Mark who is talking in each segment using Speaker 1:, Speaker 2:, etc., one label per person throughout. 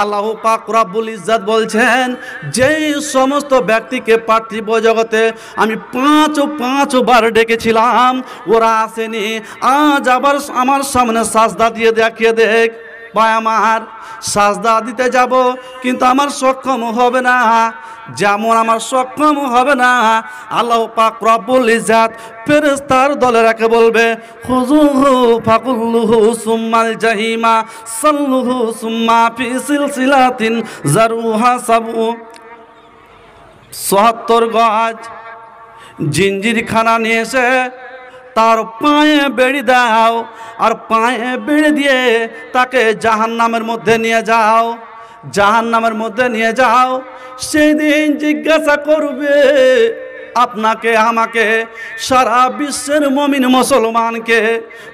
Speaker 1: আল্লাহ পাক রব্বুল ইজ্জত বলছেন, যেই সমস্ত ব্যক্তিকে পার্থিব জগতে আমি পাঁচবার ডেকেছিলাম, ওরা আসেনি, আজ আবার আমার সামনে সাজদা দিয়ে দেখিয়ে দেখ। ভাই আমার, সাজদা দিতে যাব কিন্তু আমার সক্ষম হবে না, যেমন আমার সক্ষম হবে না, আল্লাহ পাক রব্বুল ইজ্জত ফেরেশতার দলেরাকে বলবে, খুযুহু ফাকুল্লুহু সুম্মাল জাহিমা সাল্লুহু সুম্মা ফি সিলসিলাতিন যারুহা ৭৭ গজ জিঞ্জিরখানা নিয়ে এসে তার পায়ে বেড়ি দাও, আর পায়ে বেড়ি দিয়ে তাকে জাহান্নামের মধ্যে নিয়ে যাও, জাহান্নামের মধ্যে নিয়ে যাও। সেই দিন জিজ্ঞাসা করবে আপনাকে, আমাকে, সারা বিশ্বের মুমিন মুসলমানকে,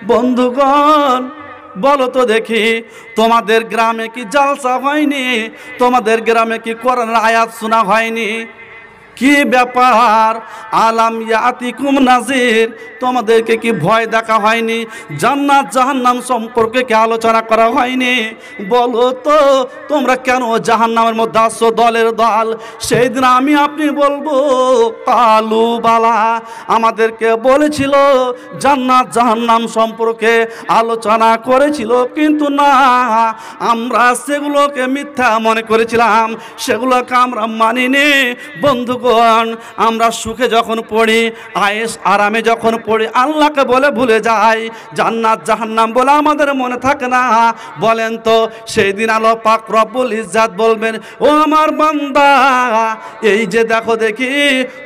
Speaker 1: বন্ধুগণ বলো তো দেখি, তোমাদের গ্রামে কি জালসা হয়নি? তোমাদের গ্রামে কি কোরআনের আয়াত শোনা হয়নি? কি ব্যাপার? আলাম ইয়াতিকুম নাজির, তোমাদেরকে কি ভয় দেখা হয়নি? জান্নাত জাহান্নাম সম্পর্কে কি আলোচনা করা হয়নি? বলো তো তোমরা কেন জাহান্নামের মধ্যে আসছো দলের দল? সেই দিন আমি আপনি বলবো, কালু বালা, আমাদেরকে বলেছিল, জান্নাত জাহান্নাম সম্পর্কে আলোচনা করেছিল, কিন্তু না, আমরা সেগুলোকে মিথ্যা মনে করেছিলাম, সেগুলোকে আমরা মানিনি। বন্ধুগণ, আমরা সুখে যখন পড়ি, আয়েশ আরামে যখন পড়ি, আল্লাহকে বলে ভুলে যাই, জান্নাত জাহান্নাম বলে আমাদের মনে থাকে না। বলেন তো, সেই দিন আল্লাহ পাক রব্বুল ইজ্জত বলবেন, ও আমার বান্দা, এই যে দেখো দেখি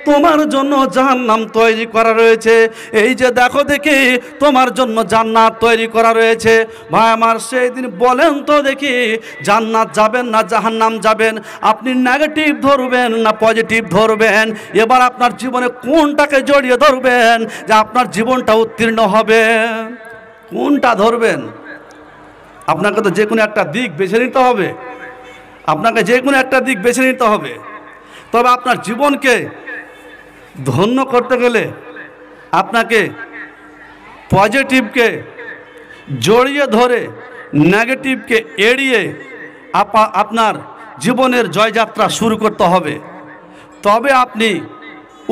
Speaker 1: তোমার জন্য জাহান্নাম তৈরি করা রয়েছে, এই যে দেখো দেখি তোমার জন্য জান্নাত তৈরি করা রয়েছে। ভাই আমার, সেই দিন বলেন তো দেখি, জান্নাত যাবেন না জাহান্নাম যাবেন? আপনি নেগেটিভ ধরবেন না পজিটিভ ধরবেন? এবার আপনার জীবনে কোনটাকে জড়িয়ে ধরবেন যে আপনার জীবনটা উত্তীর্ণ হবে? কোনটা ধরবেন? আপনাকে তো যে কোনো একটা দিক বেছে নিতে হবে, আপনাকে যে কোনো একটা দিক বেছে নিতে হবে। তবে আপনার জীবনকে ধন্য করতে গেলে আপনাকে পজিটিভকে জড়িয়ে ধরে নেগেটিভকে এড়িয়ে আপনার জীবনের জয়যাত্রা শুরু করতে হবে, তবে আপনি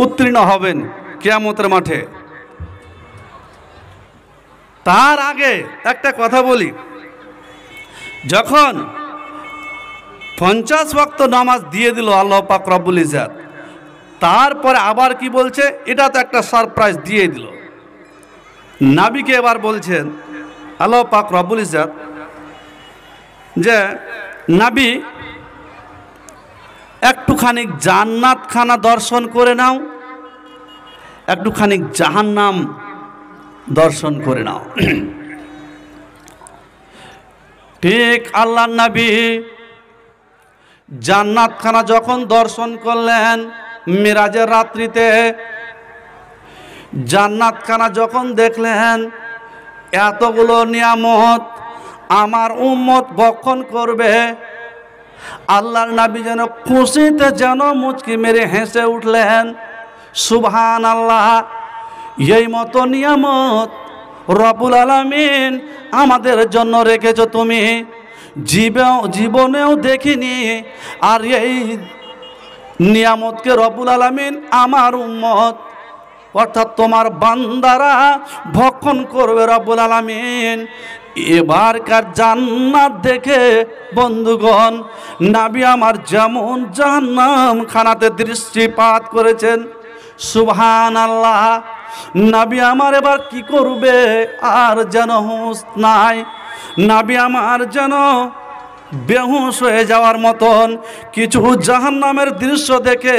Speaker 1: উত্তীর্ণ হবেন কিয়ামতের মাঠে। তার আগে একটা কথা বলি, যখন 50 ওয়াক্ত নামাজ দিয়ে দিল আল্লাহ পাক রব্বুল ইজ্জত, তারপরে আবার কি বলছে? এটা তো একটা সারপ্রাইজ দিয়ে দিল। নবীকে এবার বলছেন আল্লাহ পাক রব্বুল ইজ্জত যে, নবী একটুখানি জান্নাতখানা দর্শন করে নাও, একটুখানি জাহান্নাম দর্শন করে নাও। ঠিক আল্লাহর নবী জান্নাতখানা যখন দর্শন করলেন মিরাজের রাত্রিতে, জান্নাতখানা যখন দেখলেন, এতগুলো নিয়ামত আমার উম্মত ভক্ষণ করবে, আল্লাহর নবী যেন খুশিতে যেন মুচকি মেরে হেসে উঠলেন। সুবহানাল্লাহ, এই মতো নিয়ামত রব্বুল আলামিন আমাদের জন্য রেখেছো তুমি, জীবনেও দেখিনি। আর এই নিয়ামতকে রব্বুল আলামিন আমার উম্মত অর্থাৎ তোমার বান্দারা ভক্ষণ করবে রব্বুল আলামিন। এবারকার জান্নাত দেখে বন্ধুগণ, নবী আমার যেমন জাহান্নাম খানাতে দৃষ্টিপাত করেছেন, সুবহানাল্লাহ, নবী আমার এবার কি করবে আর যেন হুঁশ নাই, নবী আমার যেন বেহুশ হয়ে যাওয়ার মতন কিছু জাহান্নামের দৃশ্য দেখে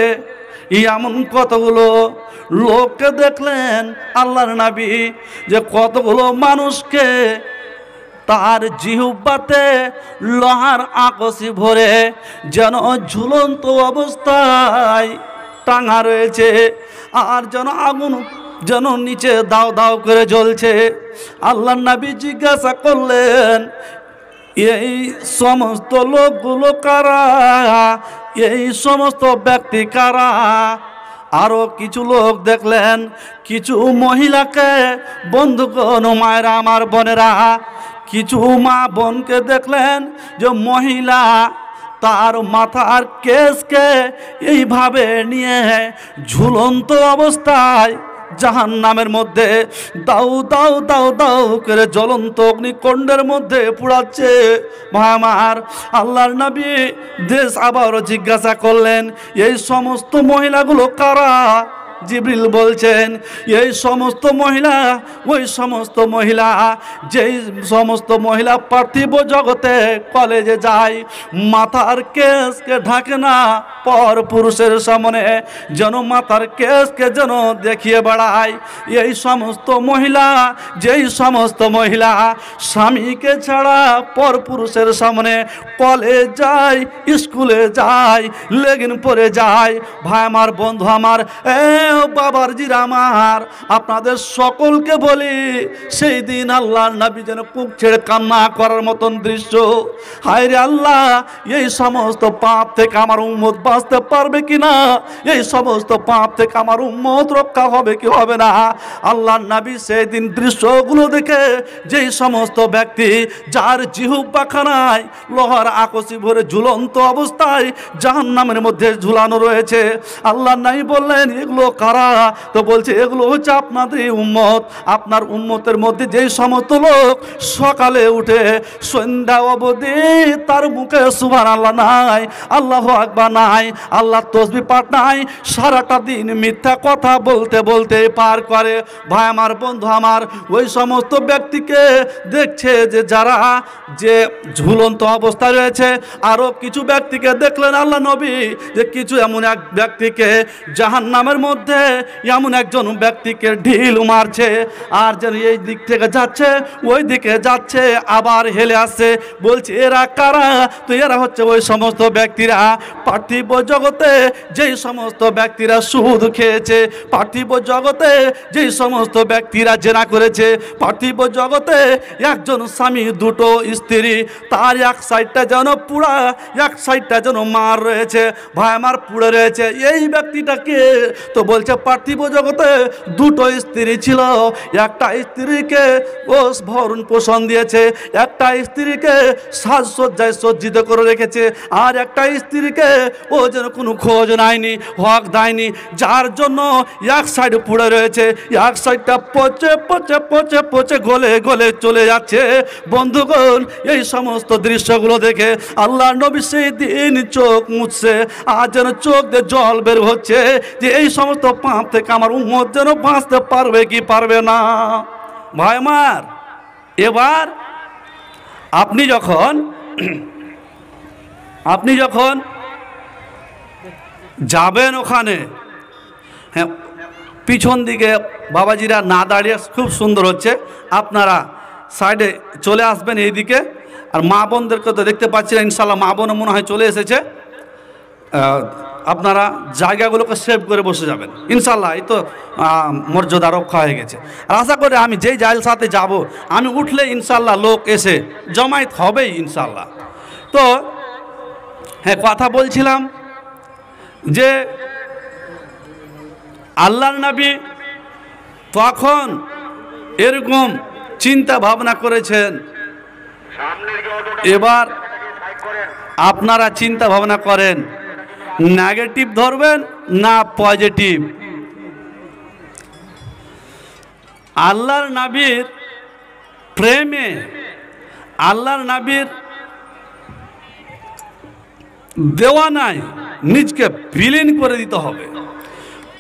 Speaker 1: এমন কতগুলো লোককে দেখলেন আল্লাহর নবী, যে কতগুলো মানুষকে তার জিহ্বাতে লোহার আকসি ভরে যেন ঝুলন্ত অবস্থায় টাঙা রয়েছে, আর যেন আগুন যেন নিচে দাও দাও করে জ্বলছে। আল্লাহর নবী জিজ্ঞাসা করলেন, এই সমস্ত লোকগুলো কারা? এই সমস্ত ব্যক্তি কারা? আরও কিছু লোক দেখলেন, কিছু মহিলাকে। বন্ধুগণ, মায়েরা আমার বোনেরা, কিছু মা বোনকে দেখলেন যে মহিলা তার মাথার কেসকে এইভাবে নিয়ে ঝুলন্ত অবস্থায় জাহান্নামের মধ্যে দাউ দাউ দাউ দাউ করে জ্বলন্ত অগ্নিকুণ্ডের মধ্যে পুড়াচ্ছে। ভাই আমার, আল্লাহর নবী দেশ আবারও জিজ্ঞাসা করলেন, এই সমস্ত মহিলাগুলো কারা? জিবরিল বলছেন, এই সমস্ত মহিলা ওই সমস্ত মহিলা যেই সমস্ত মহিলা পার্থিব জগতে কলেজে যায়, মাথার কেসকে ঢাকে না, পর পুরুষের সামনে যেন মাথার কেসকে যেন দেখিয়ে বেড়ায়। এই সমস্ত মহিলা, যেই সমস্ত মহিলা স্বামীকে ছাড়া পর পুরুষের সামনে কলেজ যায়, স্কুলে যায়, লেগিন পরে যায়। ভাই আমার, বন্ধু আমার, বাবার জিরা আমার, আপনাদের সকলকে বলি, সেই দিন আল্লাহর নবী যেন বুক ছেড়ে কান্না করার মতন দৃশ্য। হায় রে আল্লাহ, এই সমস্ত পাপ থেকে আমার উম্মত বাঁচতে পারবে কিনা? এই সমস্ত পাপ থেকে আমার উম্মত রক্ষা হবে কি হবে না? আল্লাহর নবী সেই দিন দৃশ্যগুলো দেখে, যেই সমস্ত ব্যক্তি যার জিহ্বাখানায় লোহার আকসি ভরে ঝুলন্ত অবস্থায় জাহান্নামের মধ্যে ঝুলানো রয়েছে, আল্লাহর নবী বললেন, এগুলো কারা? তো বলছে, এগুলো হচ্ছে আপনাদের উম্মত। আপনার উম্মতের মধ্যে যেই সমস্ত লোক সকালে উঠে সন্ধ্যা অবধি তার মুখে সুবহানাল্লাহ নাই, আল্লাহু আকবার নাই, আল্লাহর তাসবিহ পাঠ নাই, সারাটা দিন মিথ্যা কথা বলতে বলতে পার করে। ভাই আমার, বন্ধু আমার, ওই সমস্ত ব্যক্তিকে দেখছে যে যারা যে ঝুলন্ত অবস্থায় রয়েছে। আরও কিছু ব্যক্তিকে দেখলেন আল্লাহ নবী, যে কিছু এমন এক ব্যক্তিকে জাহান্নামের মধ্যে এমন একজন ব্যক্তিকে ঢিল মারছে, আর যেন এই দিক থেকে যাচ্ছে ওই দিকে যাচ্ছে, আবার হেলে আসছে। বলছে, এরা কারা? তো এরা হচ্ছে ওই সমস্ত ব্যক্তিরা পার্থিব জগতে যেই সমস্ত ব্যক্তিরা সুদ খেয়েছে, পার্থিব জগতে যেই সমস্ত ব্যক্তিরা জেনা করেছে, পার্থিব জগতে একজন স্বামী দুটো স্ত্রী, তার এক সাইডটা যেন পুরা, এক সাইডটা যেন মার রয়েছে। ভাই আমার, পুড়ে রয়েছে। এই ব্যক্তিটাকে তো বলছে পার্থিব জগতে দুটো স্ত্রী ছিল, একটা স্ত্রীকে ও ভরণ পোষণ দিয়েছে, একটা স্ত্রীকে সাজসজ্জায় সজ্জিত করে রেখেছে, আর একটা স্ত্রীকে ও যেন কোনো খোঁজ নেয়নি, হক দেয়নি, যার জন্য এক সাইড পুড়ে রয়েছে, এক সাইডটা পচে পচে পচে পচে গলে গলে চলে যাচ্ছে। বন্ধুগণ, এই সমস্ত দৃশ্যগুলো দেখে আল্লাহ নবী সেই দিন চোখ মুছছে, আর যেন চোখ দিয়ে জল বের হচ্ছে, যে এই সমস্ত পাপ থেকে আমার উম্মত যেন বাঁচতে পারবে কি পারবে না। ভাই আমার, এবার আপনি যখন যাবেন ওখানে, হ্যাঁ, পিছন দিকে বাবাজিরা না দাঁড়িয়ে, খুব সুন্দর হচ্ছে, আপনারা সাইডে চলে আসবেন এইদিকে। আর মা বোনদেরকে তো দেখতে পাচ্ছেন, ইনশাল্লাহ মা বোন মনে হয় চলে এসেছে। আপনারা জায়গাগুলোকে সেভ করে বসে যাবেন ইনশাল্লাহ। এই তো মর্যাদা রক্ষা হয়ে গেছে। আর আশা করি আমি যেই জালসাতে যাব, আমি উঠলে ইনশাল্লাহ লোক এসে জমায়েত হবেই ইনশাল্লাহ। তো হ্যাঁ, কথা বলছিলাম যে আল্লাহর নবী তখন এরকম চিন্তা ভাবনা করেছেন। এবার আপনারা চিন্তা ভাবনা করেন, নেগেটিভ ধরবেন না পজিটিভ। আল্লাহর নবীর প্রেমে, আল্লাহর নবীর দেওয়ানায় নিজকে বিলীন করে দিতে হবে,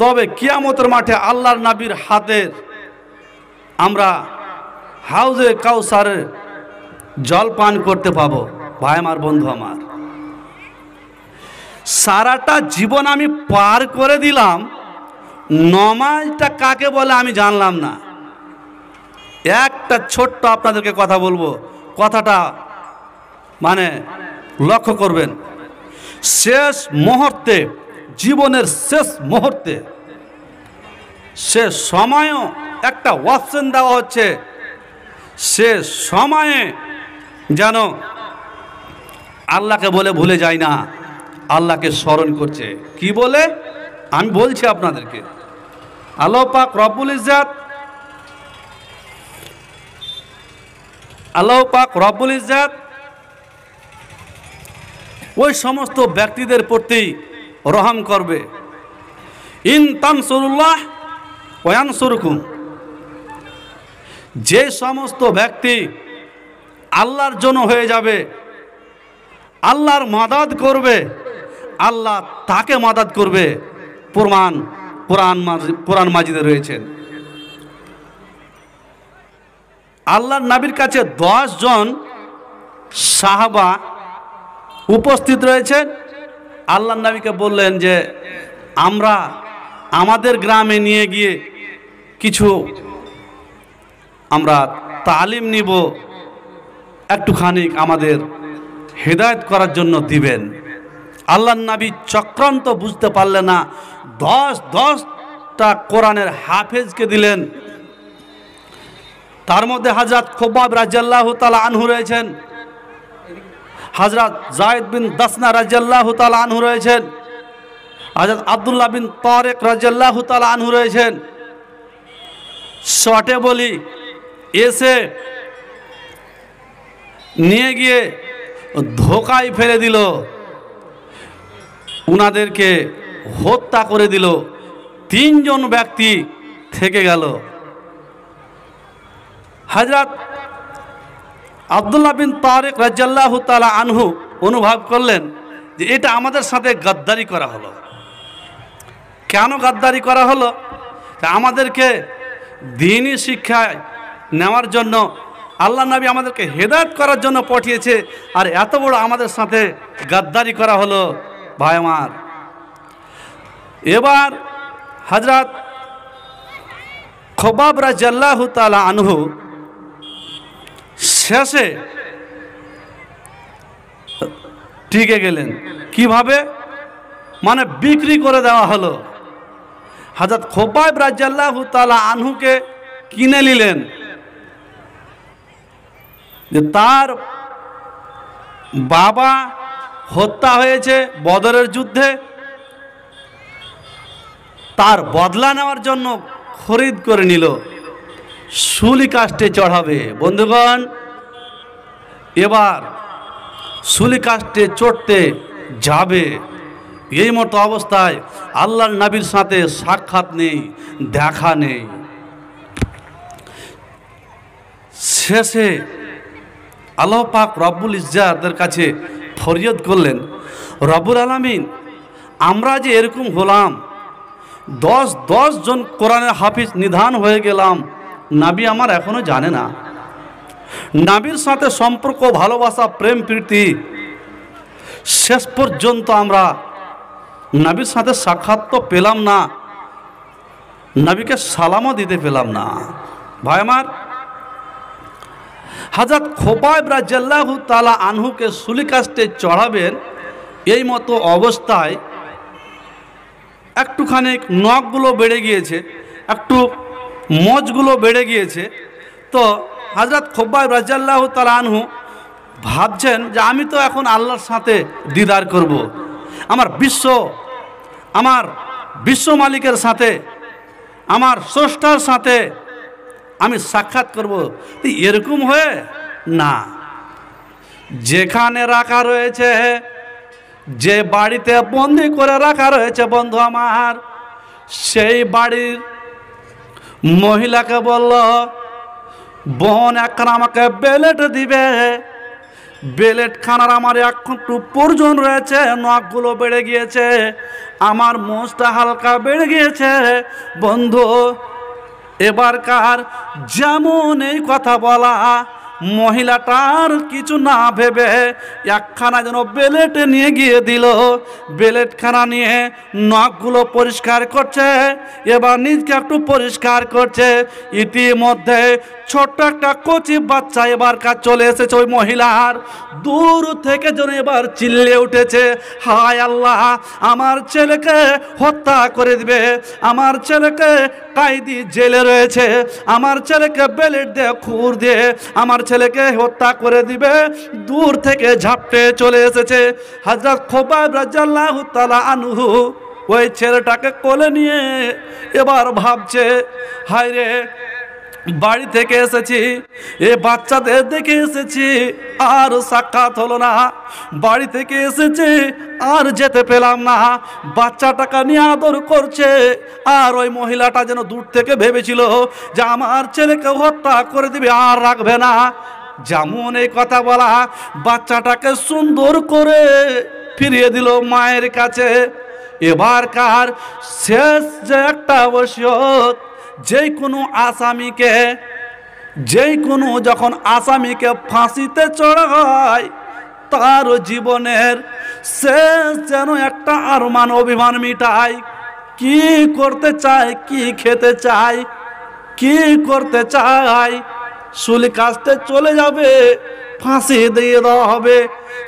Speaker 1: তবে কিয়ামতের মাঠে আল্লাহর নবীর হাতের আমরা হাউজে কাউসারের জল পান করতে পাবো। ভাই আমার, বন্ধু আমার, সারাটা জীবন আমি পার করে দিলাম, নমাজটা কাকে বলে আমি জানলাম না। একটা ছোট্ট আপনাদেরকে কথা বলবো, কথাটা মানে লক্ষ্য করবেন। শেষ মুহূর্তে, জীবনের শেষ মুহূর্তে, সে সময়ও একটা অপশন দেওয়া হচ্ছে, সে সময়ে যেন আল্লাহকে বলে ভুলে যায় না, আল্লাহকে স্মরণ করছে। কি বলে? আমি বলছি আপনাদেরকে, আল্লাহ পাক রব্বুল ইজ্জত আল্লাহ পাক রব্বুল ইজ্জত ওই সমস্ত ব্যক্তিদের প্রতি রহম করবে। ইন তানসুরুল্লাহ ওয়া ইয়ানসুরকুম, যে সমস্ত ব্যক্তি আল্লাহর জন্য হয়ে যাবে, আল্লাহর মাদাদ করবে, আল্লাহ তাকে মাদাদ করবে। কোরআন মাজিদে রয়েছেন। আল্লাহর নবীর কাছে 10 জন সাহাবা উপস্থিত রয়েছেন। আল্লাহর নবীকে বললেন যে আমরা আমাদের গ্রামে নিয়ে গিয়ে কিছু আমরা তালিম নিব, একটুখানি আমাদের হেদায়েত করার জন্য দিবেন। আল্লাহর নবী চক্রান্ত বুঝতে পারলেন না, 10টা কোরআনের হাফেজকে দিলেন। তার মধ্যে হযরত খুবাব রাদিয়াল্লাহু তাআলা আনহু রয়েছেন, হযরত যায়েদ বিন দাসনা রাদিয়াল্লাহু তাআলা আনহু রয়েছেন, হযরত আব্দুল্লাহ বিন তারিক রাদিয়াল্লাহু তাআলা আনহু রয়েছেন। শর্টে বলি, এসে নিয়ে গিয়ে ধোকায় ফেলে দিল, উনাদেরকে হত্যা করে দিল। 3 জন ব্যক্তি থেকে গেল। হযরত আব্দুল্লাহ বিন তারিক রাদিয়াল্লাহু তাআলা আনহু অনুভব করলেন যে এটা আমাদের সাথে গাদ্দারি করা হলো। কেন গাদ্দারি করা হলো? আমাদেরকে দ্বীনি শিক্ষা নেওয়ার জন্য আল্লাহ নবী আমাদেরকে হেদায়েত করার জন্য পাঠিয়েছে, আর এত বড় আমাদের সাথে গাদ্দারি করা হলো। ভাই আমার, এবার হযরত খুবাব রাদিয়াল্লাহু তাআলা আনহু শেষে টিকে গেলেন। কিভাবে? মানে বিক্রি করে দেওয়া হলো। হযরত খুবাব রাদিয়াল্লাহু তাআলা আনহুকে কিনে নিলেন, যে তার বাবা হত্যা হয়েছে বদরের যুদ্ধে, তার বদলা নেওয়ার জন্য খরিদ করে নিল, শুলি কাস্টে চড়াবে। বন্ধুগণ, এবার শুলি কাস্টে চড়তে যাবে, এই মতো অবস্থায় আল্লাহর নবীর সাথে সাক্ষাৎ নেই, দেখা নেই। শেষে আল্লাহ পাক রব্বুল ইজ্জাতের কাছে ফরিয়াদ করলেন, রব্বুল আলামিন, আমরা যে এরকম হলাম, 10 জন কোরআনের হাফিজ নিধান হয়ে গেলাম, নবী আমার এখনো জানে না। নবীর সাথে সম্পর্ক, ভালোবাসা, প্রেম প্রীতি, শেষ পর্যন্ত আমরা নবীর সাথে সাক্ষাৎ তো পেলাম না, নবীকে সালামও দিতে পেলাম না। ভাই আমার, হযরত খুবাব রাদিয়াল্লাহু তাআলা আনহুকে শুলি কাস্টে চড়াবেন, এই মতো অবস্থায় একটুখানি নখগুলো বেড়ে গিয়েছে, একটু মোচগুলো বেড়ে গিয়েছে। তো হযরত খুবাব রাদিয়াল্লাহু তাআলা আনহু ভাবছেন যে আমি তো এখন আল্লাহর সাথে দিদার করব, আমার বিশ্ব মালিকের সাথে, আমার স্রষ্টার সাথে আমি সাক্ষাৎ করব। এরকম হয়ে না, যেখানে রাখা রয়েছে, যে বাড়িতে বন্দি করে রাখা রয়েছে, বন্ধু আমার, সেই বাড়ির মহিলাকে বলল, বোন এখন আমাকে বেলেট দিবে, বেলেট খানার আমার একটু প্রয়োজন রয়েছে, নখগুলো বেড়ে গিয়েছে, আমার মোচটা হালকা বেড়ে গিয়েছে। বন্ধু, এবারকার যেমন এই কথা বলা, মহিলাটার কিছু না ভেবে একখানা যেন বেলেট নিয়ে গিয়ে দিল। বেলেটখানা নিয়ে নখগুলো পরিষ্কার করছে, এবার নিজকে একটু পরিষ্কার করছে। ইতিমধ্যে ছোট্ট একটা কচি বাচ্চা এবার কাজ চলে এসেছে ওই মহিলার। দূর থেকে যেন এবার চিল্লে উঠেছে, হায় আল্লাহ, আমার ছেলেকে হত্যা করে দিবে, আমার ছেলেকে কায়দি জেলে রয়েছে, আমার ছেলেকে বেলেট দিয়ে খুর দিয়ে আমার ছেলেকে হত্যা করে দিবে। দূর থেকে ঝাপটে চলে এসেছে। হযরত খুবাব রাদিয়াল্লাহু তাআলা আনহু ওই ছেলেটাকে কোলে নিয়ে এবার ভাবছে, হায় রে, বাড়ি থেকে এসেছি, এ বাচ্চাদের দেখে এসেছি, আর সাক্ষাৎ হলো না। বাড়ি থেকে এসেছি, আর যেতে পেলাম না। বাচ্চাটাকে নিয়ে আদর করছে, আর ওই মহিলাটা যেন দূর থেকে ভেবেছিল যে আমার ছেলেকে হত্যা করে দিবে, আর রাখবে না। যেমন এই কথা বলা, বাচ্চাটাকে সুন্দর করে ফিরিয়ে দিল মায়ের কাছে। এবারকার শেষ যে একটা ওসিয়ত, যেই কোনো আসামিকে, যেই কোনো যখন আসামিকে ফাঁসিতে চড়া হয়, তার জীবনের শেষ যেন একটা আরমান অভিমান মিটায়। কি করতে চায়, কি খেতে চায়, কি করতে চায়, শুলি কাস্তে চলে যাবে, ফাঁসি দিয়ে দেওয়া হবে।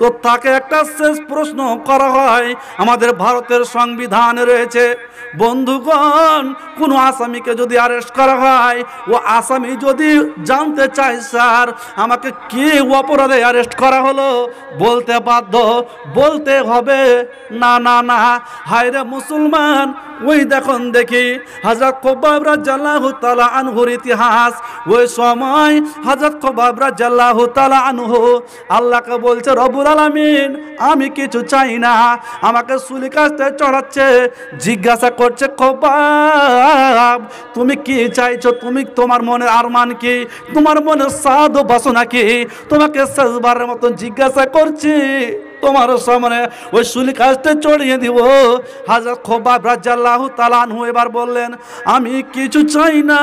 Speaker 1: তো তাকে একটা শেষ প্রশ্ন করা হয়, আমাদের ভারতের সংবিধানে রয়েছে, বন্ধুগণ, কোনো আসামিকে যদি অ্যারেস্ট করা হয়, ও আসামি যদি জানতে চায় স্যার আমাকে কি অপরাধে অ্যারেস্ট করা হলো, বলতে বাধ্য, বলতে হবে। না না না, হায় রে মুসলমান, ওই দেখুন দেখি হযরত খব্বাব রাদিয়াল্লাহু তাআলা আনহুর ইতিহাস। ওই সময় হযরত খব্বাব রাদিয়াল্লাহু তাআলা আনহু আল্লাহকে বলছে, রব্বুল আলামিন আমি কিছু চাই না, আমাকে সুলি কাস্তে চড়াচ্ছে, জিজ্ঞাসা করছে, খব্বাব তুমি কি চাইছো, তুমি তোমার মনের আরমান কি, তোমার মনের সাধ বাসনা কি, তোমাকে শেষবারের মতন জিজ্ঞাসা করছি, তোমার সামনে ওই সুলি কাস্তে চড়িয়ে দিব। হযরত খব্বাব রাদিয়াল্লাহু তাআলা আনহু এবার বললেন, আমি কিছু চাই না,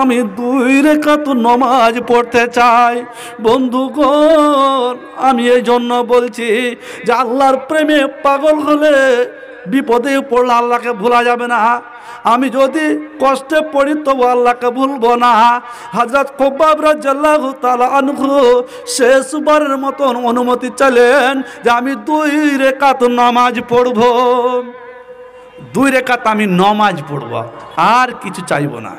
Speaker 1: আমি 2 রাকাত নামাজ পড়তে চাই। বন্ধুগণ, আমি এই জন্য বলছি যে আল্লাহর প্রেমে পাগল হলে বিপদে পড়লে আল্লাহকে ভোলা যাবে না। আমি যদি কষ্টে পড়ি তবু আল্লাহকে ভুলবো না। হযরত খব্বাব রাদিয়াল্লাহু তাআলা আনহু শেষবারের মতন অনুমতি চাইলেন যে আমি 2 রাকাত নামাজ পড়ব, 2 রাকাত আমি নামাজ পড়ব, আর কিছু চাইব না।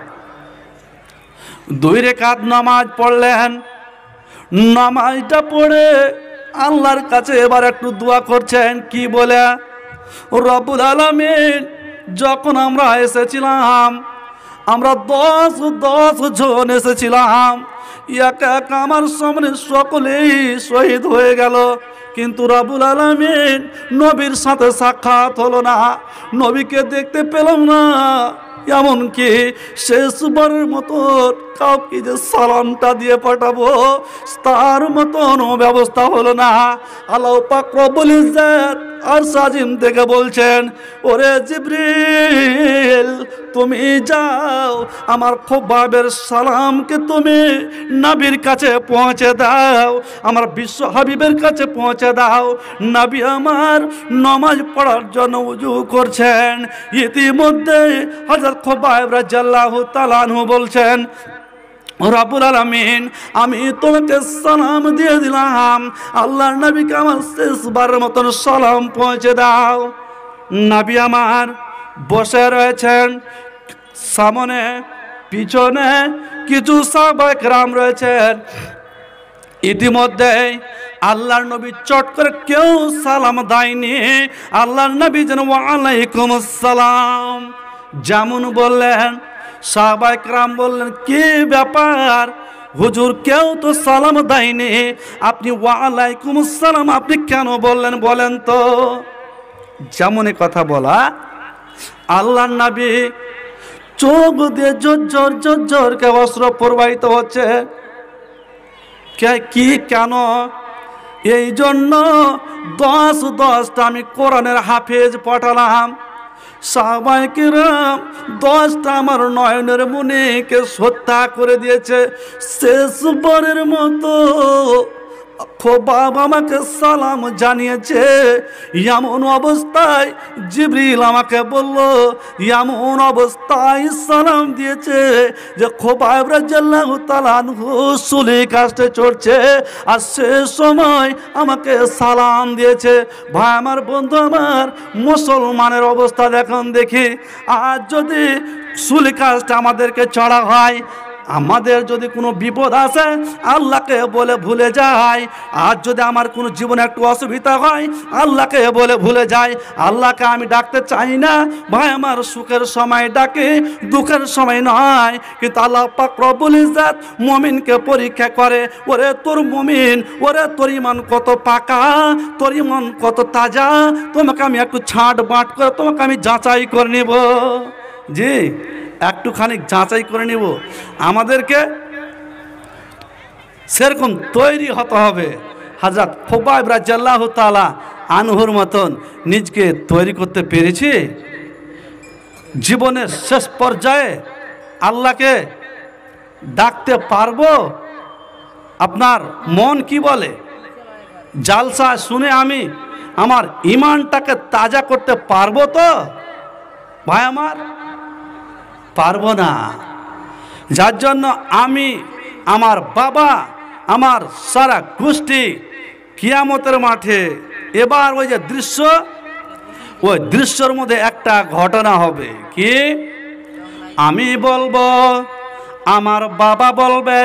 Speaker 1: 2 রাকাত নামাজ পড়লেন। নামাজটা পড়ে আল্লাহর কাছে এবার একটু দোয়া করছেন, কি বলে, রব্বুল আলামিন যখন আমরা এসেছিলাম, আমরা 10 জন এসেছিলাম, একা একা আমার সামনে সকলেই শহীদ হয়ে গেল, কিন্তু রব্বুল আলামিন নবীর সাথে সাক্ষাৎ হলো না, নবীকে দেখতে পেলাম না। এমনকি শেষবারের মতন কাউকে যে সালামটা দিয়ে পাঠাবো তার মতন ব্যবস্থা হলো না। আল্লাহ পাক রব্বুল ইজ্জত আর সাজিম থেকে বলছেন, ওরে জিবরিল তুমি যাও, আমার খব্বাবের সালামকে তুমি নবীর কাছে পৌঁছে দাও, আমার বিশ্ব হাবিবের কাছে পৌঁছে দাও। নবী আমার নামাজ পড়ার জন্য উজু করছেন। ইতিমধ্যে হযরত খব্বাব রাদিয়াল্লাহু তাআলা আনহু বলছেন, রব্বুল আলামিন আমি তোমাকে সালাম দিয়ে দিলাম, আল্লাহর নবীকে আমার শেষবারের মতন সালাম পৌঁছে দাও। নবী আমার বসে রয়েছেন, সামনে পিছনে কিছু সাহাবায়ে কেরাম রয়েছেন। ইতিমধ্যে আল্লাহর নবী চট করে কেউ সালাম দেয়নি, আল্লাহর নবী যেন ওয়া আলাইকুম আসসালাম যেমন বললেন, সাহাবায়ে কেরাম বললেন, কি ব্যাপার হুজুর, কেউ তো সালাম দেয়নি, আপনি ওয়া আলাইকুম আসসালাম আপনি কেন বললেন বলেন তো। যেমনই কথা বলা, আল্লাহর নবী চোখ দিয়ে ঝরঝর ঝরঝর কে অশ্রু প্রবাহিত হচ্ছে। কি কেন? এই জন্য 10টা আমি কোরআনের হাফেজ পাঠালাম। সাহাবায়ে কেরাম 10টা আমার নয়নের মনিকে হত্যা করে দিয়েছে। শেষবারের মতো খব্বাব আমাকে সালাম জানিয়েছে। এমন অবস্থায় জিবরিল আমাকে বলল, এমন অবস্থায় সালাম দিয়েছে যে খব্বাব রাদিয়াল্লাহু তাআলা আনহু সুলি কাস্তে চড়ছে, আর সে সময় আমাকে সালাম দিয়েছে। ভাই আমার, বন্ধু আমার, মুসলমানের অবস্থা দেখুন দেখি। আর যদি সুলি কাস্তে আমাদেরকে চড়া হয়, আমাদের যদি কোনো বিপদ আসে আল্লাহকে বলে ভুলে যাই, আর যদি আমার কোনো জীবনে একটু অসুবিধা হয় আল্লাহকে বলে ভুলে যাই। আল্লাহকে আমি ডাকতে চাই না ভাই, আমার সুখের সময় ডাকে, দুঃখের সময় নয়। কিন্তু আল্লাহ পাক রব্বুল ইজ্জত মুমিনকে পরীক্ষা করে, ওরে তোর মুমিন, ওরে তোর ঈমান কত পাকা, তোর ঈমান কত তাজা, তোমাকে আমি একটু ছাঁট বাঁট করে তোমাকে আমি যাচাই করে নিব। জি, একটুখানি যাচাই করে নিব। আমাদেরকে সেরকম তৈরি হতে হবে। হযরত খুবাইব রাদিয়াল্লাহু তাআলা আনহুর মতন নিজকে তৈরি করতে পেরেছি? জীবনের শেষ পর্যায়ে আল্লাহকে ডাকতে পারবো? আপনার মন কি বলে? জালসা শুনে আমি আমার ঈমানটাকে তাজা করতে পারবো তো? ভাই আমার, পারবো না। যার জন্য আমি, আমার বাবা, আমার সারা গোষ্ঠী কিয়ামতের মাঠে এবার ওই যে দৃশ্য, ওই দৃশ্যের মধ্যে একটা ঘটনা হবে। কি? আমি বলবো, আমার বাবা বলবে,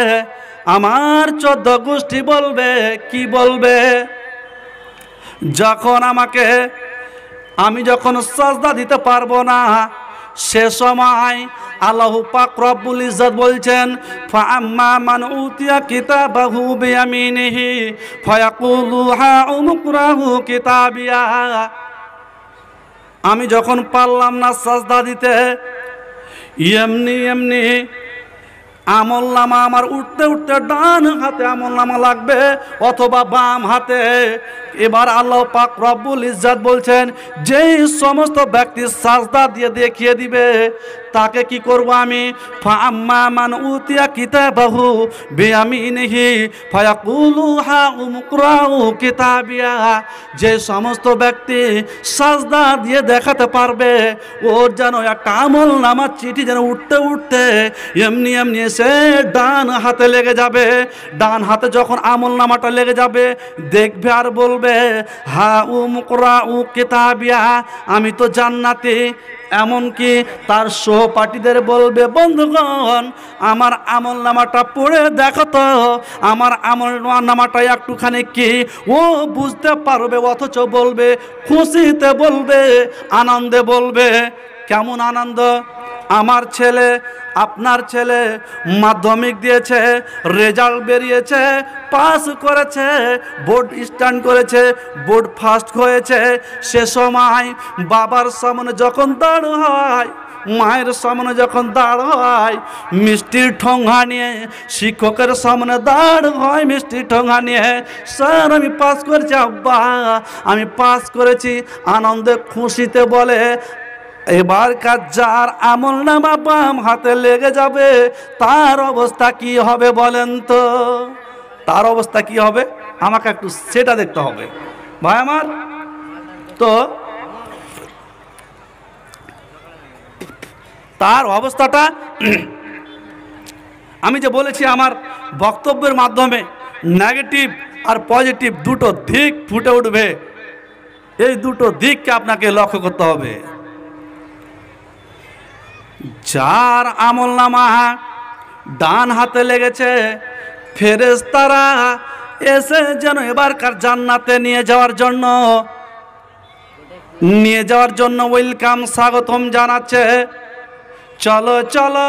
Speaker 1: আমার 14 গোষ্ঠী বলবে। কি বলবে? যখন আমি যখন সাজদা দিতে পারবো না, সে সময় আল্লাহ পাক রব্বুল ইজ্জত বলছেন, ফাআম্মা মান উতিয়া কিতাবাহু বিয়ামিনিহি ফায়াকুলু হাউম ইকরাহু কিতাবিয়া। আমি যখন পারলাম না সাজদা দিতে, এমনি আমলনামা আমার উঠতে উঠতে ডান হাতে আমলনামা লাগবে অথবা বাম হাতে। এবার আল্লাহ পাক রব্বুল ইজ্জত বলছেন, যেই সমস্ত ব্যক্তি সাজদা দিয়ে দেখিয়ে দিবে তাকে কি করব আমি? ফাআম্মা মান উতিয়া কিতাবাহু বিয়ামিনিহি ফায়াকুলু হাউম ইকরাউ কিতাবিয়া। যে সমস্ত ব্যক্তি সাজদা দিয়ে দেখাতে পারবে ওর যেন একটা আমলনামার চিঠি যেন উঠতে উঠতে এমনি এসে ডান হাতে লেগে যাবে। ডান হাতে যখন আমলনামাটা লেগে যাবে দেখবে আর বলবে, হাউম ইকরাউ কিতাবিয়া, আমি তো জান্নাতি। এমনকি তার সহপাঠীদের বলবে, বন্ধুগণ আমার আমলনামাটা পড়ে দেখো তো, আমার আমলনামাটা একটুখানি কি। ও বুঝতে পারবে, অথচ বলবে, খুশিতে বলবে, আনন্দে বলবে। কেমন আনন্দ? আমার ছেলে, আপনার ছেলে মাধ্যমিক দিয়েছে, রেজাল্ট বেরিয়েছে, পাস করেছে, বোর্ড স্ট্যান্ড করেছে, বোর্ড ফার্স্ট হয়েছে। সে সময় বাবার সামনে যখন দাঁড় হয়, মায়ের সামনে যখন দাঁড় হয়, মিষ্টির ঠোঙা নিয়ে শিক্ষকের সামনে দাঁড় হয় মিষ্টির ঠোঙা নিয়ে, স্যার আমি পাস করেছি, আব্বা আমি পাস করেছি, আনন্দে খুশিতে বলে। এবার কাজ যার আমলনামা বাম হাতে লেগে যাবে তার অবস্থা কি হবে বলেন তো? তার অবস্থা কি হবে আমাকে একটু সেটা দেখতে হবে ভাই আমার। তো তার অবস্থাটা আমি যে বলেছি আমার বক্তব্যের মাধ্যমে নেগেটিভ আর পজিটিভ দুটো দিক ফুটে উঠবে। এই দুটো দিককে আপনাকে লক্ষ্য করতে হবে। যার আমলনামা ডান হাতে লেগেছে, ফেরেশতারা এসে যেন এবারকার জান্নাতে নিয়ে যাওয়ার জন্য ওয়েলকাম, স্বাগতম জানাচ্ছে। চলো চলো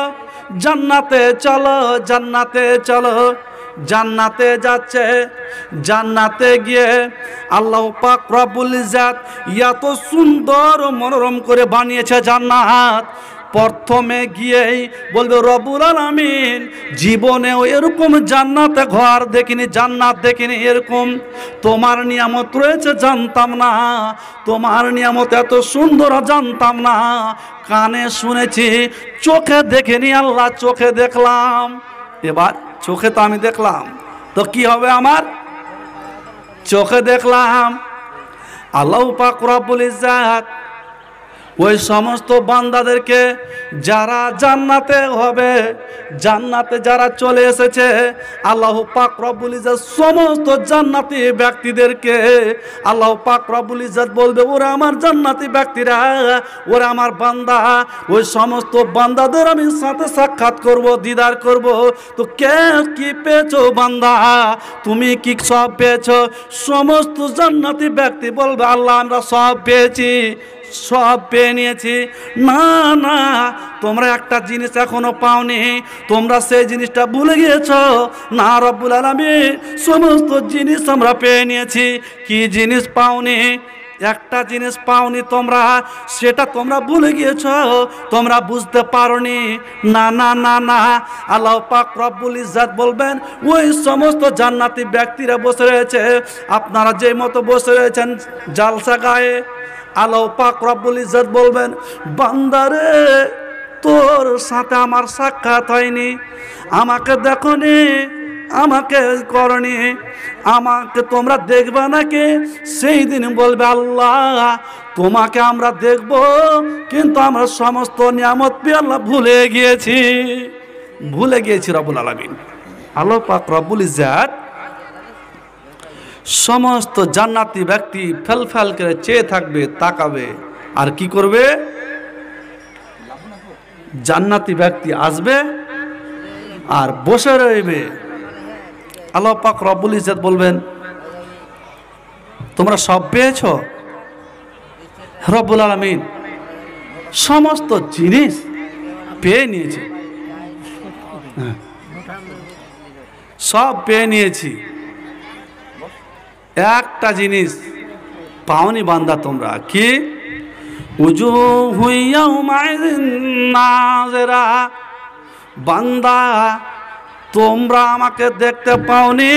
Speaker 1: জান্নাতে, চলো জান্নাতে, চলো জান্নাতে যাচ্ছে। জান্নাতে গিয়ে আল্লাহ পাক রব্বুল ইজ্জত এত সুন্দর মনোরম করে বানিয়েছে জান্নাত। প্রথমে গিয়েই বলবে, রব্বুল আলামিন জীবনেও এরকম জান্নাতে ঘর দেখিনি, জান্নাত দেখিনি এরকম। তোমার নিয়ামত রয়েছে জানতাম না, তোমার নিয়ামত এত সুন্দর জানতাম না। কানে শুনেছি, চোখে দেখিনি আল্লাহ, চোখে দেখলাম। এবার চোখে তো আমি দেখলাম, তো কি হবে আমার? চোখে দেখলাম। আল্লাহ পাক রব্বুল ইজ্জত ওই সমস্ত বান্দাদেরকে যারা জান্নাতে হবে, জান্নাতে যারা চলে এসেছে, আল্লাহ পাক রব্বুল ইজ্জত সমস্ত জান্নাতি ব্যক্তিদেরকে আল্লাহ পাক রব্বুল ইজ্জত বলবে, ওরা আমার জান্নাতি ব্যক্তিরা, ওরা আমার বান্দা। ওই সমস্ত বান্দাদের আমি সাথে সাক্ষাৎ করব, দিদার করব। তো কে কি পেয়েছো বান্দা, তুমি কি সব পেয়েছো? সমস্ত জান্নাতি ব্যক্তি বলবে, আল্লাহ আমরা সব পেয়েছি, সব পেয়ে নিয়েছি। না না, তোমরা একটা জিনিস এখনো পাওনি, তোমরা সেই জিনিসটা ভুলে গিয়েছো। না রব্বুল আলামিন, সমস্ত জিনিস আমরা পেয়ে নিয়েছি। কি জিনিস পাওনি? একটা জিনিস পাওনি তোমরা, সেটা তোমরা ভুলে গিয়েছো, তোমরা বুঝতে পারোনি। না না না না, আল্লাহ পাক রব্বুল ইজ্জত বলবেন, ওই সমস্ত জান্নাতি ব্যক্তিরা বসে রয়েছে, আপনারা যে মতো বসে রয়েছেন জালসা গায়ে, আল্লাহ পাক রব্বুল ইজ্জত বলবেন, বান্দারে তোর সাথে আমার সাক্ষাৎ হয়নি, আমাকে দেখোনি, আমাকে করনি, আমাকে তোমরা দেখবে নাকি? সেই দিন বলবে, আল্লাহ তোমাকে আমরা দেখব, কিন্তু আমরা সমস্ত নিয়ামত পেয়ে আল্লাহ ভুলে গিয়েছি রব্বুল আলামিন। আল্লাহ পাক রব্বুল ইজ্জত সমস্ত জান্নাতি ব্যক্তি ফেল করে চেয়ে থাকবে, তাকাবে, আর কি করবে? জান্নাতি ব্যক্তি আসবে আর বসে রইবে। আল্লাহ পাক রব্বুল ইজ্জত বলবেন, তোমরা সব পেয়েছো? রব্বুল আলামিন সমস্ত জিনিস পেয়ে নিয়েছি, সব পেয়ে নিয়েছি, একটা জিনিস পাওনি বান্দা তোমরা। কি? উজুহু ইয়াউমাইযিন নাযিরা, বান্দা তোমরা আমাকে দেখতে পাওনি।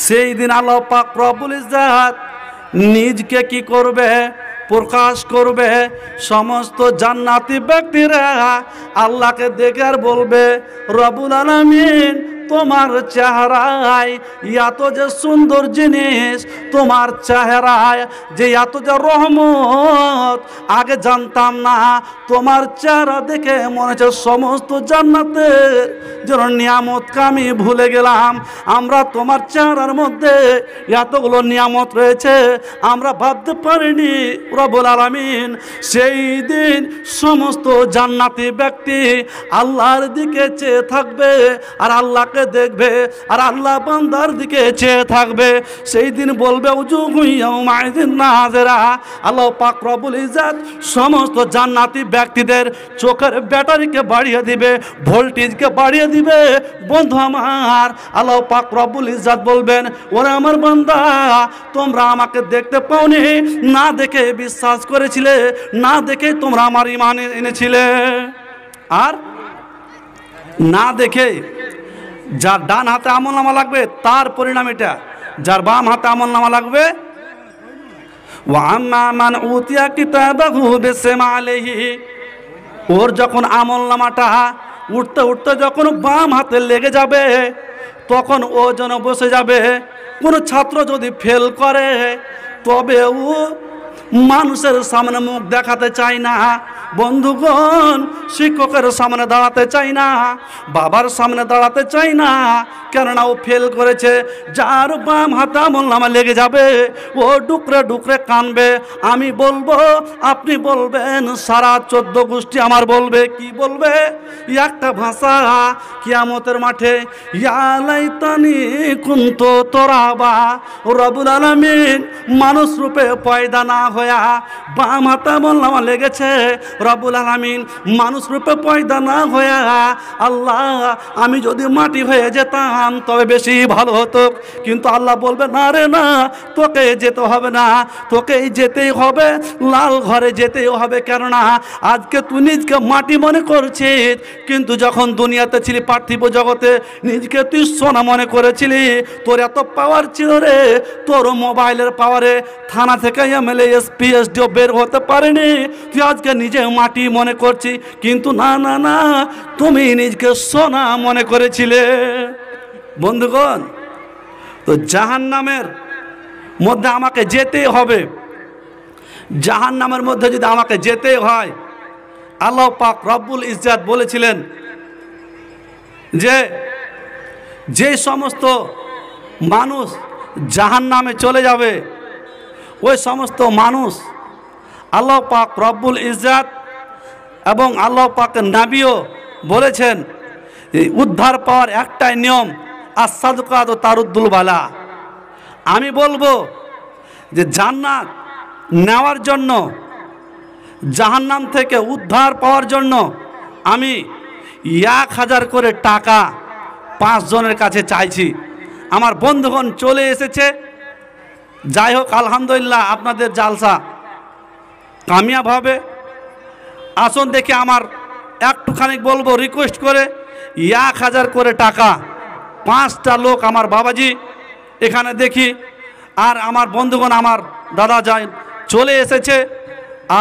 Speaker 1: সেই দিন আল্লাহ পাক রব্বুল ইজ্জত নিজকে কি করবে? প্রকাশ করবে। সমস্ত জান্নাতি ব্যক্তিরা আল্লাহকে দেখে আর বলবে, রব্বুল আলামিন তোমার চেহারায় এত যে সুন্দর জিনিস, তোমার চেহারায় যে এত যে রহমত, আগে জানতাম না। তোমার চেহারা দেখে মনে হচ্ছে সমস্ত জান্নাতের যেন নিয়ামতকে আমি ভুলে গেলাম। আমরা তোমার চেহারার মধ্যে এতগুলো নিয়ামত রয়েছে, আমরা ভাবতে পারিনি রব্বুল আলামিন। সেই দিন সমস্ত জান্নাতি ব্যক্তি আল্লাহর দিকে চেয়ে থাকবে, আর আল্লাহকে দেখবে, আর আল্লাহ বান্দার দিকে চেয়ে থাকবে। সেই দিন বলবে, উজুহু ইয়াউমাইযিন নাযিরা। আল্লাহ পাক রব্বুল ইজ্জত সমস্ত জান্নাতি ব্যক্তিদের চোখের ব্যাটারিকে বাড়িয়ে দিবে, ভোল্টেজকে বাড়িয়ে দিবে। বন্ধু আমার, আল্লাহ পাক রব্বুল ইজ্জত বলবেন, ওরে আমার বান্দা, তোমরা আমাকে দেখতে পাওনি, না দেখে বিশ্বাস করেছিলে, না দেখে তোমরা আমার ঈমান এনেছিলে। আর না দেখে যার ডান হাতে আমলনামা লাগবে তার পরিণাম এটা, যার বাম হাতে আমলনামা লাগবে। ওয়া আম্মা মান উতিয়া কিতাবাহু বিশিমালিহি, ওর যখন আমলনামাটা উঠতে উঠতে যখন বাম হাতে লেগে যাবে, তখন ও যেন বসে যাবে। কোনো ছাত্র যদি ফেল করে, তবে ও মানুষের সামনে মুখ দেখাতে চায় না, বন্ধুগণ, শিক্ষকের সামনে দাঁড়াতে চাই না, বাবার সামনে দাঁড়াতে চাই না, কেননা ও ফেল করেছে। যার বাম হাতে আমলনামা লেগে যাবে, ও ডুকরে ডুকরে কানবে। আমি বলবো, আপনি বলবেন, সারা 14 গোষ্ঠী আমার বলবে। কি বলবে? একটা ভাষা কিয়ামতের মাঠে, ইয়া লাইতানি কুনতু তুরাবা। রব্বুল আলামিন মানুষ রূপে পয়দা না হইয়া বাম হাতে আমলনামা লেগেছে। রব্বুল আলামিন মানুষ রূপে পয়দা না হইয়া, আল্লাহ আমি যদি মাটি হয়ে যেতাম তবে বেশি ভালো হতো। কিন্তু আল্লাহ বলবে, না রে না, তোকে যেতে হবে না, তোকে যেতেই হবে, লাল ঘরে যেতেই হবে। কেননা আজকে তুই নিজকে মাটি মনে করছিস, কিন্তু যখন দুনিয়াতে ছিলি, পার্থিব জগতে, নিজকে তুই সোনা মনে করেছিলি। তোর এত পাওয়ার ছিল রে, তোর মোবাইলের পাওয়ারে থানা থেকে এমএলএ এসপি এসডিও বের হতে পারেনি। তুই আজকে নিজে মাটি মনে করছি, কিন্তু না না না, তুমি নিজকে সোনা মনে করেছিলে। বন্ধুগণ, তো জাহান্নামের মধ্যে আমাকে যেতেই হবে। জাহান্নামের মধ্যে যদি আমাকে যেতে হয়, আল্লাহ পাক রব্বুল ইজ্জাত বলেছিলেন যে যে সমস্ত মানুষ জাহান্নামে চলে যাবে ওই সমস্ত মানুষ আল্লাহ পাক রব্বুল ইজ্জাত এবং আল্লাহ পাকের নবীও বলেছেন উদ্ধার পাওয়ার একটাই নিয়ম, আস-সাদকাত ও তারুদ্দুল বালা। আমি বলবো যে জান্নাত নেওয়ার জন্য, জাহান্নাম থেকে উদ্ধার পাওয়ার জন্য আমি 1000 করে টাকা 5 জনের কাছে চাইছি। আমার বন্ধুগণ চলে এসেছে। যাই হোক, আলহামদুলিল্লাহ আপনাদের জালসা কামিয়াব হবে। আসুন দেখি, আমার একটুখানি বলবো রিকোয়েস্ট করে 1000 করে টাকা 5টা লোক আমার বাবাজি এখানে দেখি। আর আমার বন্ধুগণ, আমার দাদা যাই চলে এসেছে।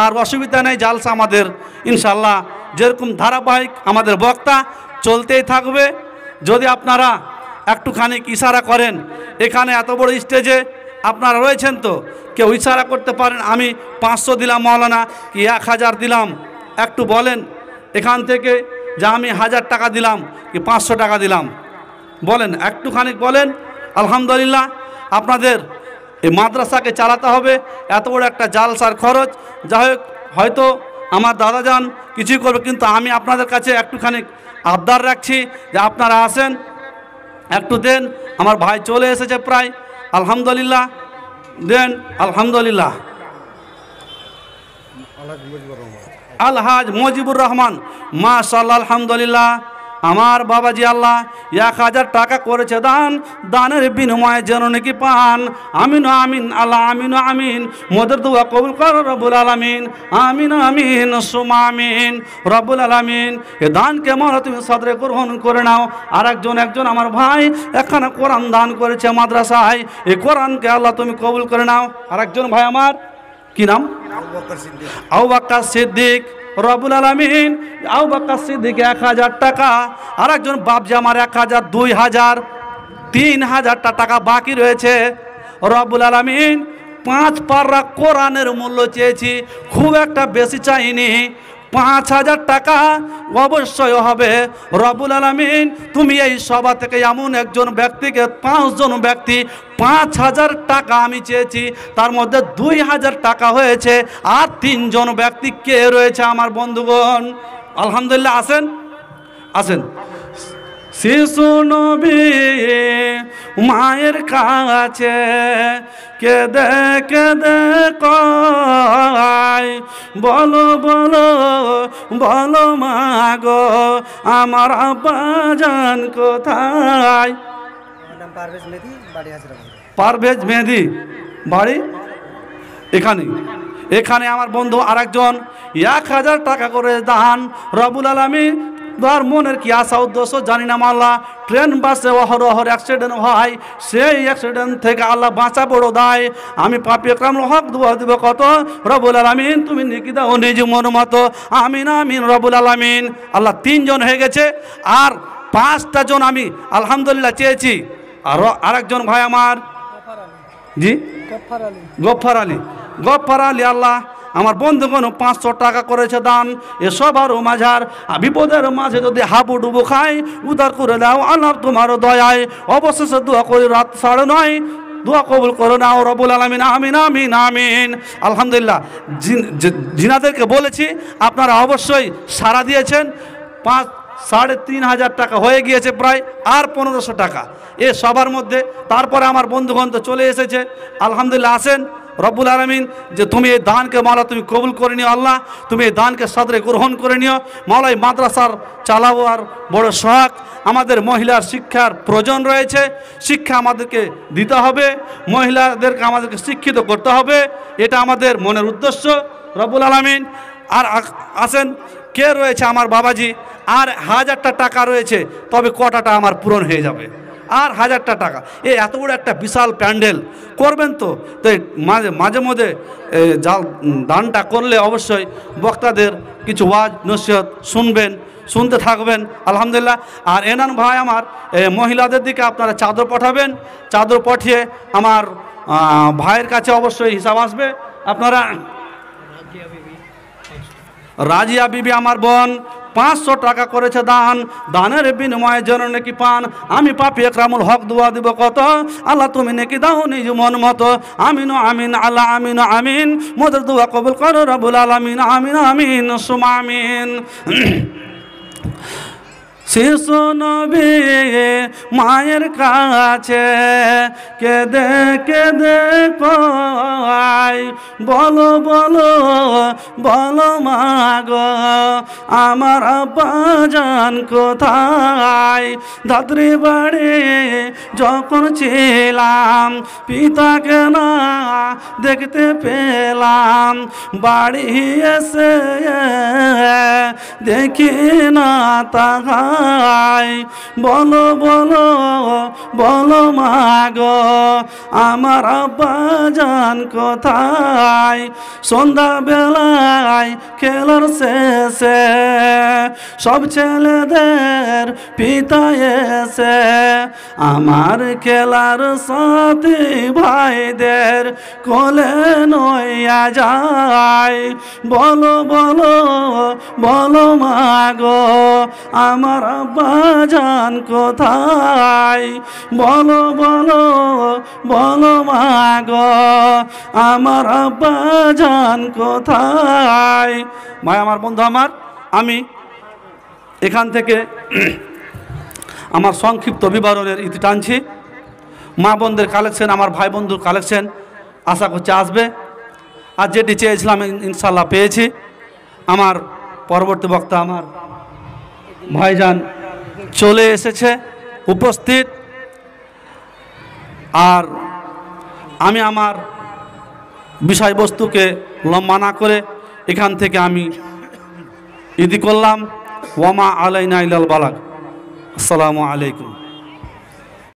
Speaker 1: আর অসুবিধা নেই, জালসা আমাদের ইনশাল্লাহ যেরকম ধারাবাহিক আমাদের বক্তা চলতেই থাকবে। যদি আপনারা একটুখানি ইশারা করেন, এখানে এত বড় স্টেজে আপনারা রয়েছেন, তো কেউ ইশারা করতে পারেন, আমি 500 দিলাম মৌলানা, কি 1000 দিলাম, একটু বলেন এখান থেকে যে আমি 1000 টাকা দিলাম কি 500 টাকা দিলাম, বলেন একটুখানি বলেন। আলহামদুলিল্লাহ, আপনাদের এই মাদ্রাসাকে চালাতে হবে, এত বড় একটা জালসার খরচ। যাই হোক, হয়তো আমার দাদা যান কিছুই করবে, কিন্তু আমি আপনাদের কাছে একটুখানি আবদার রাখছি যে আপনারা আসেন, একটু দেন। আমার ভাই চলে এসেছে প্রায়, আলহামদুলিল্লাহ দেন। আলহামদুলিল্লাহ, আলহাজ মজিবুর রহমান, মাশাআল্লাহ, আলহামদুলিল্লাহ। আমার বাবাজি আল্লাহ 1000 টাকা করেছে দান, দানের বিনিময়ে যেন নাকি পান। আমিন আমিন, আল্লাহ আমিন আমিন। মোদের দোয়া কবুল কর রব্বুল আলামিন, আমিন আমিন সুমা আমিন রব্বুল আলামিন। এ দানকে মনে তুমি সদরে গ্রহণ করে নাও। আর একজন আমার ভাই এখানে কোরআন দান করেছে মাদ্রাসায়, এই কোরআনকে আল্লাহ তুমি কবুল করে নাও। আর একজন ভাই আমার কি নাম? আবু বকর সিদ্দিক রব্বুল আলামিন। আবু বকর সিদ্দিক 1000 টাকা। আর একজন বাপজি আমার 1000, 2000, 3000 টাকা বাকি রয়েছে। রব্বুল আলামিন 5 পারা কোরআনের মূল্য চেয়েছি, খুব একটা বেশি চাইনি। 5000 টাকা অবশ্যই হবে। রব্বুল আলামিন তুমি এই সভা থেকে এমন একজন ব্যক্তিকে, 5 জন ব্যক্তি 5000 টাকা আমি চেয়েছি, তার মধ্যে 2000 টাকা হয়েছে। আর 3 জন ব্যক্তি কে রয়েছে আমার বন্ধুগণ? আলহামদুলিল্লাহ, আসেন আসেন। শিশু নবী মায়ের কাছে কেঁদে কেঁদে কয়, বলো বলো বলো মা গো আমার আব্বাজান কোথায়? পারভেজ মেহেদি, বাড়ি এখানে আমার বন্ধু আরেকজন 1000 টাকা করে দান। রব্বুল আলামিন তার মনের কি আশা উদ্দেশ্য জানি না, আল্লাহ ট্রেন বাসে অহরহ অ্যাক্সিডেন্ট হয়, সেই অ্যাক্সিডেন্ট থেকে আল্লাহ বাঁচা বড় দায়। আমি পাপী একরাম হক দোয়া দিব কত। রব্বুল আলামিন তুমি নেকি দাও নিজ মন মতো, আমিন আমিন রব্বুল আলামিন। আল্লাহ 3 জন হয়ে গেছে, আর 5টা জন আমি আলহামদুলিল্লাহ চেয়েছি। আর আরেকজন ভাই আমার জি গফফার আলী আল্লাহ আমার বন্ধুগণ 500 টাকা করেছে দান। এসব আরও মাঝার বিপদের মাঝে যদি হাবুডুবু খাই, উদার করে দাও আল্লাহ তোমার দয়ায়। অবশেষে দোয়া করি রাত 9:30 দোয়া কবুল করো নাও রব্বুল আলামিন, আমিন আমিন আমিন। আলহামদুলিল্লাহ, জিনাদেরকে বলেছি, আপনারা অবশ্যই সাড়া দিয়েছেন। 3500 টাকা হয়ে গিয়েছে প্রায়, আর 1500 টাকা এ সবার মধ্যে। তারপরে আমার বন্ধুগণ তো চলে এসেছে, আলহামদুলিল্লাহ। আসেন রব্বুল আলামিন, যে তুমি এই দানকে মাওলা তুমি কবুল করে নিও। আল্লাহ তুমি এই দানকে সদরে গ্রহণ করে নিও। মাওলাই মাদ্রাসার চালাবার বড় শখ। আমাদের মহিলার শিক্ষার প্রয়োজন রয়েছে, শিক্ষা আমাদেরকে দিতে হবে, মহিলাদেরকে আমাদেরকে শিক্ষিত করতে হবে, এটা আমাদের মনের উদ্দেশ্য রব্বুল আলামিন। আর আসেন কে রয়েছে আমার বাবাজি, আর 1000টা টাকা রয়েছে, তবে কটাটা আমার পূরণ হয়ে যাবে। আর 1000টা টাকা, এই এত বড় একটা বিশাল প্যান্ডেল করবেন, তো মাঝে মধ্যে দানটা করলে অবশ্যই বক্তাদের কিছু ওয়াজ নসিহত শুনতে থাকবেন আলহামদুলিল্লাহ। আর এনান ভাই আমার মহিলাদের দিকে আপনারা চাদর পাঠাবেন, চাদর পাঠিয়ে আমার ভাইয়ের কাছে অবশ্যই হিসাব আসবে। আপনারা রাজিয়া বিবি আমার বোন 500 টাকা করেছে দান, দানের বিনিময়ে যেন নেকি পান। আমি পাপী একরামুল হক দোয়া দিব কত, আল্লাহ তুমি নেকি দাও নিজ মন মতো। আমিন আমিন আল্লাহ আমিন আমিন, মোদের দোয়া কবুল করো রব্বুল আলামিন। আমিন আমিন সুমা আমিন। শিশু নবী মায়ের কাছে কেঁদে কেঁদে কয়, বলো বলো বলো মাগো আমার আব্বাজান কোথায়। ধাত্রী বাড়ি যখন ছিলাম পিতাকে না দেখতে পেলাম, বাড়ি এসে দেখি না তাকাই। বলো বলো বলো মাগো আমার আব্বাজান কোথায়। সন্ধ্যা বেলায় খেলার শেষে সব ছেলেদের পিতা এসে আমার খেলার সাথী ভাইদের কোলে নইয়া যায়। বলো বলো বলো মাগো আমার আব্বাজান কোথায়। বলো বলো বলো মাগো আমার আব্বাজান কোথায়। মায় আমার বন্ধু আমার, আমি এখান থেকে আমার সংক্ষিপ্ত বিবরণের ইতি টানছি। মা বোনদের কালেকশন, আমার ভাই বন্ধুর কালেকশন আশা করছি আসবে। আর যেটি চেয়েছিলাম ইনশাল্লাহ পেয়েছি। আমার পরবর্তী বক্তা আমার ভাইজান চলে এসেছে উপস্থিত। আর আমি আমার বিষয়বস্তুকে লম্বা না করে এখান থেকে আমি ইদি করলাম। ওয়ামা আলাইনা ইলাল বালাগ। আসসালামু আলাইকুম।